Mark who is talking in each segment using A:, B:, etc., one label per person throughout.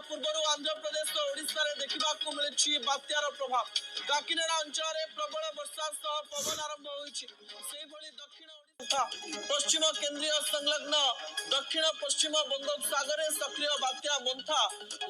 A: पूर्व आंध्र प्रदेश और ओडिशा रे देखा मिली बात्यार प्रभाव। काकिनाडा अंचल प्रबल वर्षा सह पवन आरंभ होइछि। दक्षिण पश्चिम केंद्रीय संलग्न दक्षिण पश्चिम बंगोपसागर सक्रिय बात्या मंथा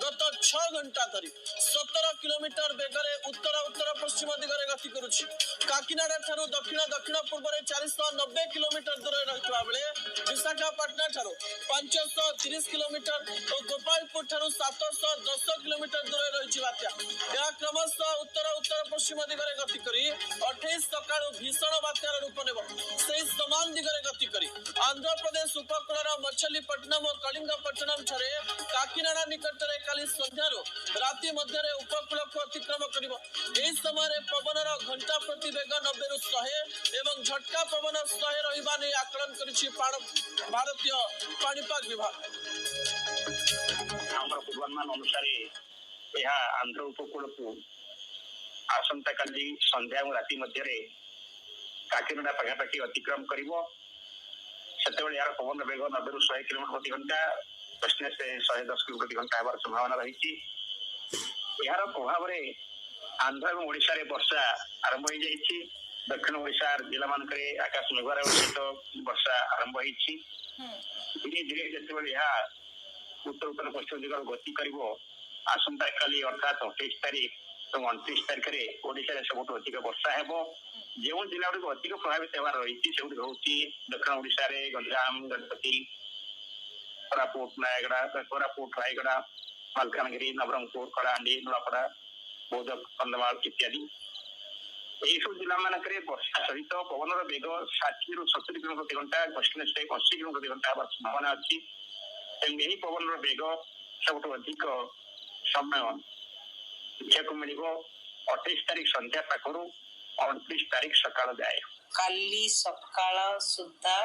A: गत 6 घंटा धरी 17 किलोमीटर बेगरे उत्तर उत्तर पश्चिम दिगरे गति करुछि। काकिनाडा ठारू दक्षिण दक्षिण पूर्व में 490 किलोमीटर दूर रही बेले विशाखापाटना ठारू 530 किलोमीटर और गोपालपुर ठारू 710 किलोमीटर दूर रही बात्या। यह क्रमशः उत्तर उत्तर पश्चिम दिगरे गति करी 28 सकाळु भीषण बात्यार रूप नेब। से समान दिगरे गति करी आंध्र प्रदेश उपकूल मछलीपट्टनम और कलिंगपट्टनम ठारे काकिनाडा निकट में काली संध्यार राति मध्य उपकूल को अतिक्रम करिब। एही समय पवनर घंटा प्रति बेग 90 रु 100 एवं झटका पवन 100 रहिबा नै आकलन करिछि भारतीय पाणीपाग विभाग।
B: हमर पूर्वानुमान अनुसार यह आंध्र उपकूल को आसंता काली संध्या और राति मध्य काकिनाडा पाखापाखि अतिक्रम करिब। सेतेबेले यार पवन बेग 90 रु 100 किलोमीटर प्रति घंटा दक्षिण से 110 किलोमीटर प्रति घंटा हेबार संभावना रही। यार प्रभाव में आंध्र और ओडिशा रे वर्षा आरंभ हो जाइछि। दक्षिण ओडिशा जिला मानक आकाश मेघुआर सहित वर्षा आरंभ होइछि। धीरे धीरे जेतेबेले यह उत्तर उत्तर पश्चिम दिगरे गति करिब आसंता काली अर्थात 28 तारीख और 29 तारीख में ओडिशा सबुठ अधिक वर्षा हेबो। जो जिला गुड़ी अधिक प्रभावित होवार रही से दक्षिण ओडिशा रे गंजाम गणपति कोरापुट नयगड़ा कोरापुट रायगड़ा मालकानगिरी नवरंगपुर कलाहांडी नुआपड़ा बौद्ध कंधमाल इत्यादि यही सब जिला मानक वर्षा सहित पवन बेग 60 रु 70 किलोमीटर प्रति घंटा दक्षिण से 80 किलोमीटर प्रति घंटा हेबार संभावना अच्छी। यही पवन बेग सबुठ अधिक समय देखा मिल 28 तारीख संध्या पाखर 29 तारीख सकाळ जाए
C: काली सकाळ सुद्धा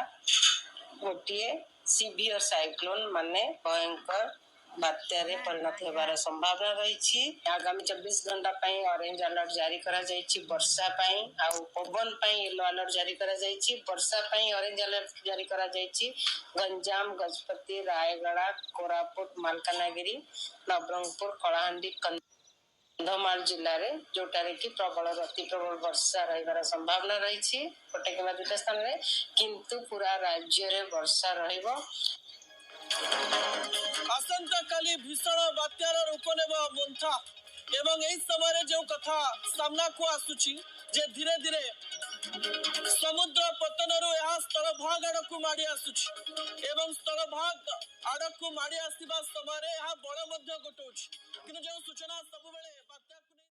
C: गोटे सीवियर साइक्लोन माने भयंकर बात्यारे परिणत होबार संभावना रही। आगामी 24 घंटा ऑरेंज अलर्ट जारी करा जायछि। वर्षा आउ पवन येलो अलर्ट जारी करा जायछि। वर्षा ऑरेंज अलर्ट जारी करा जायछि। गंजाम गजपति रायगड़ा कोरापुट मालकानगिरी नवरंगपुर कलाहांडी कंधमाल जिले में जोटारे कि प्रबल अति प्रबल वर्षा रहिबार संभावना रही। गोटे कि दुटा स्थान में किंतु पूरा राज्य रे वर्षा रहिबो।
A: आसंता काली भीषण बात्यार रूप नेब मंथा एवं एही समय जो कथा सामना को आसुची जे धीरे धीरे समुद्र पतनरु यह स्थलभाग आड़कू माड़ी आसुची एवं स्थलभाग आड़कू माड़ी आसिबा समय यह बड़ मध्य घटौछि। किंतु जो सूचना सब बेले